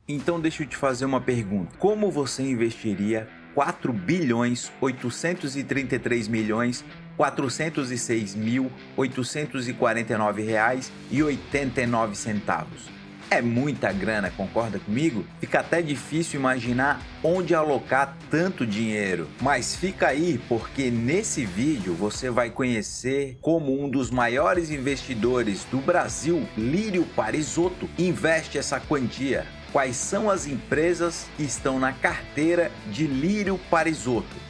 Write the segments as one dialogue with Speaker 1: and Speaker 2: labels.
Speaker 1: Então deixa eu te fazer uma pergunta. Como você investiria 4 bilhões 833 milhões 406 mil 849 reais e 89 centavos? É muita grana, concorda comigo? Fica até difícil imaginar onde alocar tanto dinheiro. Mas fica aí, porque nesse vídeo você vai conhecer como um dos maiores investidores do Brasil, Lírio Parisotto, investe essa quantia. Quais são as empresas que estão na carteira de Lírio Parisotto?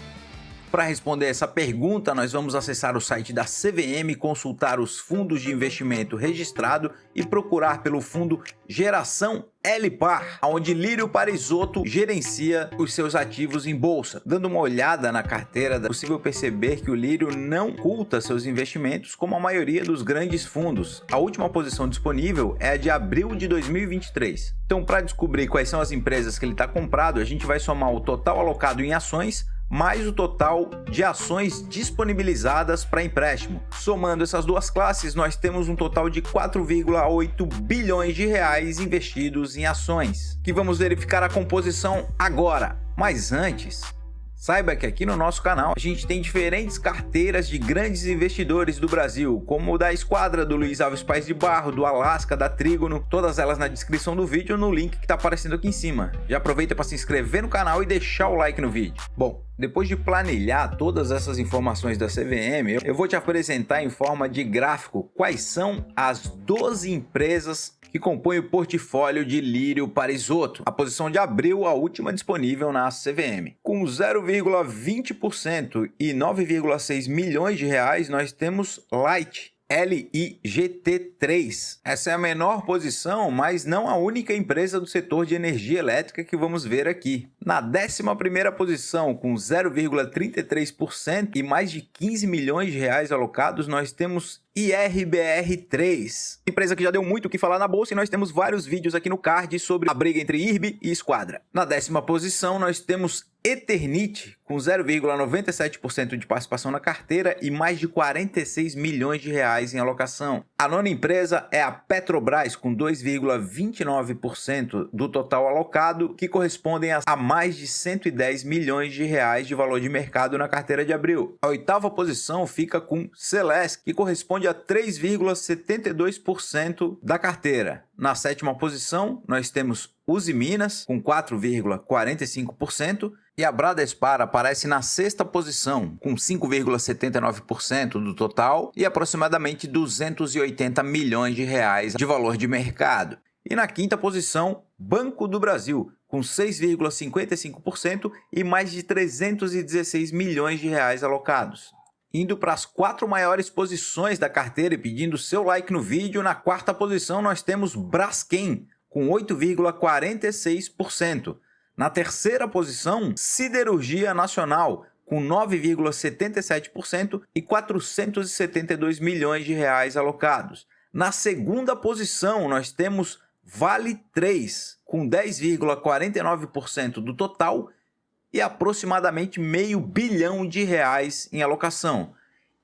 Speaker 1: Para responder essa pergunta, nós vamos acessar o site da CVM, consultar os fundos de investimento registrado e procurar pelo fundo Geração LPAR, onde Lírio Parisotto gerencia os seus ativos em bolsa. Dando uma olhada na carteira, é possível perceber que o Lírio não oculta seus investimentos como a maioria dos grandes fundos. A última posição disponível é a de abril de 2023. Então, para descobrir quais são as empresas que ele está comprado, a gente vai somar o total alocado em ações mais o total de ações disponibilizadas para empréstimo. Somando essas duas classes, nós temos um total de 4,8 bilhões de reais investidos em ações, que vamos verificar a composição agora. Mas antes, saiba que aqui no nosso canal a gente tem diferentes carteiras de grandes investidores do Brasil, como o da Esquadra, do Luiz Alves Paes de Barro, do Alasca, da Trígono, todas elas na descrição do vídeo no link que está aparecendo aqui em cima. Já aproveita para se inscrever no canal e deixar o like no vídeo. Bom, depois de planilhar todas essas informações da CVM, eu vou te apresentar em forma de gráfico quais são as 12 empresas que compõem o portfólio de Lírio Parisotto. A posição de abril, a última disponível na CVM. Com 0,20% e 9,6 milhões de reais, nós temos Light, LIGT3. Essa é a menor posição, mas não a única empresa do setor de energia elétrica que vamos ver aqui. Na 11ª posição, com 0,33% e mais de 15 milhões de reais alocados, nós temos IRBR3, empresa que já deu muito o que falar na bolsa, e nós temos vários vídeos aqui no card sobre a briga entre IRB e Esquadra. Na 10ª posição, nós temos Eternit, com 0,97% de participação na carteira e mais de 46 milhões de reais em alocação. A nona empresa é a Petrobras, com 2,29% do total alocado, que correspondem a mais de 110 milhões de reais de valor de mercado na carteira de abril. A 8ª posição fica com Celesc, que corresponde a 3,72% da carteira. Na 7ª posição, nós temos Usiminas, com 4,45%, e a Bradespar aparece na 6ª posição, com 5,79% do total e aproximadamente 280 milhões de reais de valor de mercado. E na 5ª posição, Banco do Brasil, com 6,55% e mais de 316 milhões de reais alocados. Indo para as 4 maiores posições da carteira e pedindo seu like no vídeo, na 4ª posição nós temos Braskem, com 8,46%. Na 3ª posição, Siderurgia Nacional, com 9,77% e 472 milhões de reais alocados. Na 2ª posição, nós temos Vale 3, com 10,49% do total e aproximadamente meio bilhão de reais em alocação.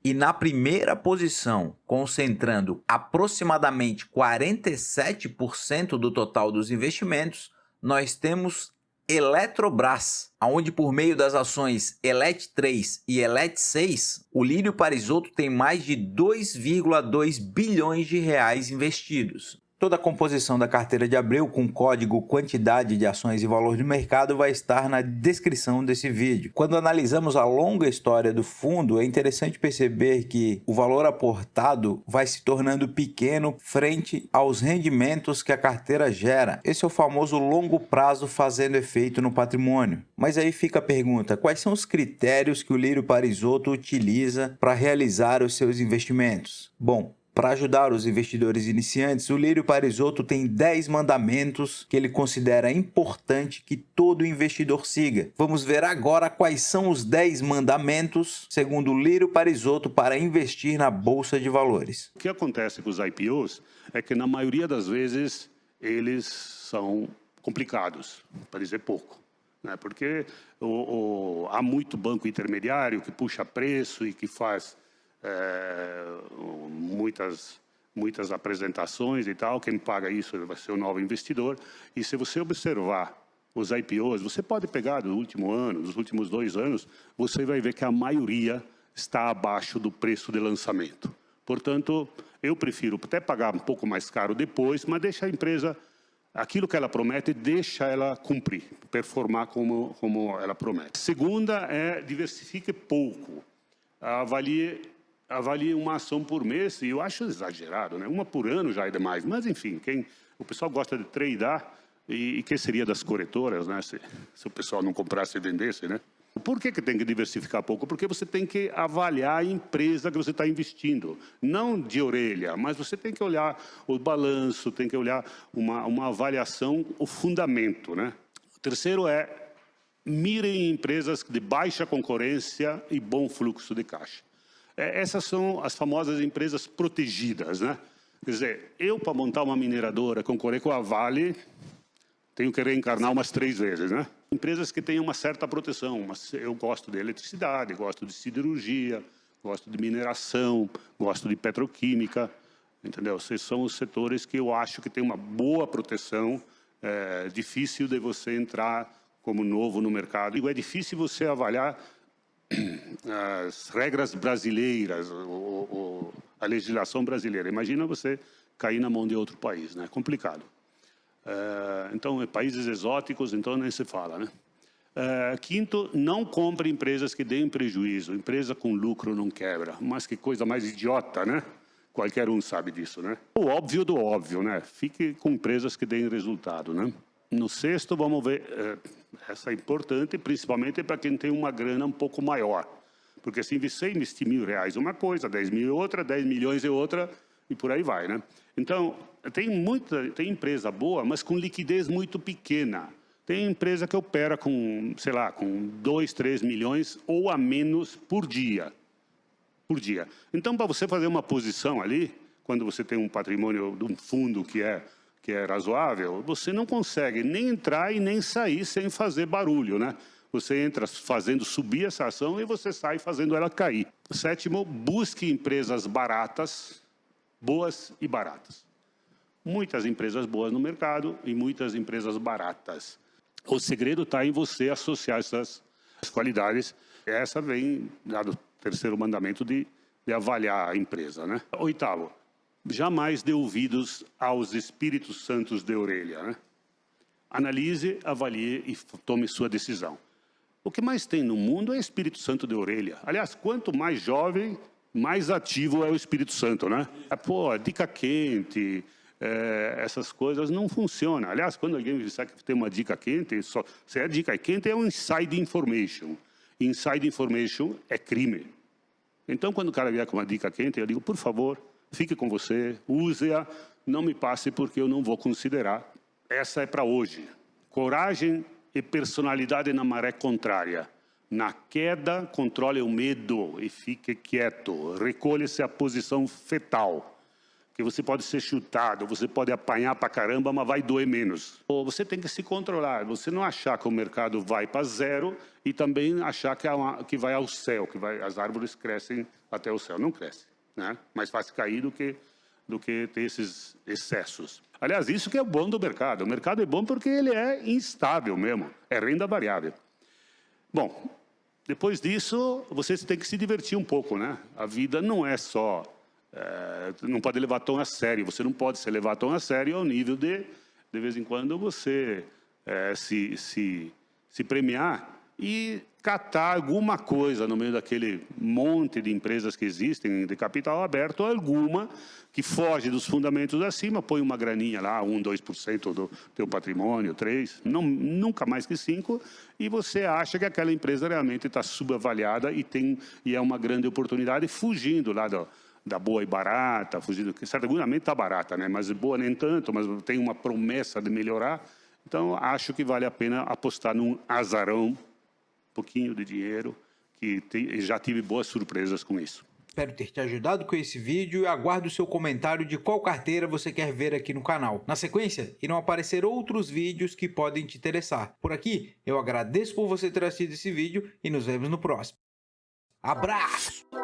Speaker 1: E na 1ª posição, concentrando aproximadamente 47% do total dos investimentos, nós temos Eletrobras, onde por meio das ações Elet 3 e Elet 6, o Lírio Parisotto tem mais de 2,2 bilhões de reais investidos. Toda a composição da carteira de abril com código, quantidade de ações e valor de mercado vai estar na descrição desse vídeo. Quando analisamos a longa história do fundo, é interessante perceber que o valor aportado vai se tornando pequeno frente aos rendimentos que a carteira gera. Esse é o famoso longo prazo fazendo efeito no patrimônio. Mas aí fica a pergunta, quais são os critérios que o Lírio Parisotto utiliza para realizar os seus investimentos? Bom, para ajudar os investidores iniciantes, o Lírio Parisotto tem 10 mandamentos que ele considera importante que todo investidor siga. Vamos ver agora quais são os 10 mandamentos, segundo o Lírio Parisotto, para investir na Bolsa de Valores.
Speaker 2: O que acontece com os IPOs é que, na maioria das vezes, eles são complicados, para dizer pouco, né? Porque há muito banco intermediário que puxa preço e que faz muitas muitas apresentações e tal. Quem paga isso vai ser o novo investidor. E se você observar os IPOs, você pode pegar do último ano, dos últimos 2 anos, você vai ver que a maioria está abaixo do preço de lançamento. Portanto, eu prefiro até pagar um pouco mais caro depois, mas deixa a empresa, aquilo que ela promete, deixa ela cumprir, performar como ela promete. Segunda é diversifique pouco. Avalie uma ação por mês, e eu acho exagerado, né? Uma por ano já é demais. Mas, enfim, o pessoal gosta de tradear, e que seria das corretoras, né? Se o pessoal não comprasse e vendesse, né? Por que tem que diversificar pouco? Porque você tem que avaliar a empresa que você está investindo. Não de orelha, mas você tem que olhar o balanço, tem que olhar uma avaliação, o fundamento, né? O terceiro é mire em empresas de baixa concorrência e bom fluxo de caixa. Essas são as famosas empresas protegidas, né? Quer dizer, eu, para montar uma mineradora, concorrer com a Vale, tenho que reencarnar umas 3 vezes, né? Empresas que têm uma certa proteção, mas eu gosto de eletricidade, gosto de siderurgia, gosto de mineração, gosto de petroquímica, entendeu? Esses são os setores que eu acho que tem uma boa proteção, difícil de você entrar como novo no mercado. E é difícil você avaliar as regras brasileiras, a legislação brasileira. Imagina você cair na mão de outro país, né? É complicado. Então, países exóticos, então nem se fala, né? Quinto, não compre empresas que deem prejuízo. Empresa com lucro não quebra. Mas que coisa mais idiota, né? Qualquer um sabe disso, né? O óbvio do óbvio, né? Fique com empresas que deem resultado, né? No sexto, vamos ver, essa é importante, principalmente para quem tem uma grana um pouco maior. Porque se você investir R$1.000 uma coisa, 10 mil é outra, 10 milhões é outra, e por aí vai, né? Então, tem empresa boa, mas com liquidez muito pequena. Tem empresa que opera com, sei lá, com 2, 3 milhões ou a menos por dia. Então, para você fazer uma posição ali, quando você tem um patrimônio de um fundo que é razoável, você não consegue nem entrar e nem sair sem fazer barulho, né? Você entra fazendo subir essa ação e você sai fazendo ela cair. Sétimo, busque empresas baratas, boas e baratas. Muitas empresas boas no mercado e muitas empresas baratas. O segredo está em você associar essas qualidades. Essa vem, dado o terceiro mandamento, de avaliar a empresa, né? Oitavo, jamais dê ouvidos aos espíritos santos de orelha, né? Analise, avalie e tome sua decisão. O que mais tem no mundo é Espírito Santo de orelha. Aliás, quanto mais jovem, mais ativo é o Espírito Santo, né? Dica quente, essas coisas não funcionam. Aliás, quando alguém me disser que tem uma dica quente, se a dica quente é um inside information. Inside information é crime. Então, quando o cara vier com uma dica quente, eu digo, por favor, fique com você, use-a, não me passe porque eu não vou considerar. Essa é para hoje. Coragem e personalidade na maré contrária. Na queda, controle o medo e fique quieto. Recolha-se à posição fetal. Que você pode ser chutado, você pode apanhar para caramba, mas vai doer menos. Você tem que se controlar. Você não achar que o mercado vai para zero e também achar que vai ao céu, as árvores crescem até o céu. Não cresce, né? Mais fácil cair do que ter esses excessos. Aliás, isso que é o bom do mercado. O mercado é bom porque ele é instável mesmo. É renda variável. Bom, depois disso, você tem que se divertir um pouco, né? A vida não é só... não pode levar tão a sério. Você não pode se levar tão a sério ao nível de vez em quando, você se premiar e catar alguma coisa no meio daquele monte de empresas que existem de capital aberto, alguma que foge dos fundamentos acima, põe uma graninha lá, 1, 2% do teu patrimônio, 3%, nunca mais que 5%, e você acha que aquela empresa realmente está subavaliada e é uma grande oportunidade, fugindo lá da boa e barata, fugindo, que certamente está barata, né? Mas boa nem tanto, mas tem uma promessa de melhorar. Então, acho que vale a pena apostar num azarão, pouquinho de dinheiro, que já tive boas surpresas com isso.
Speaker 1: Espero ter te ajudado com esse vídeo e aguardo o seu comentário de qual carteira você quer ver aqui no canal. Na sequência, irão aparecer outros vídeos que podem te interessar. Por aqui, eu agradeço por você ter assistido esse vídeo e nos vemos no próximo. Abraço!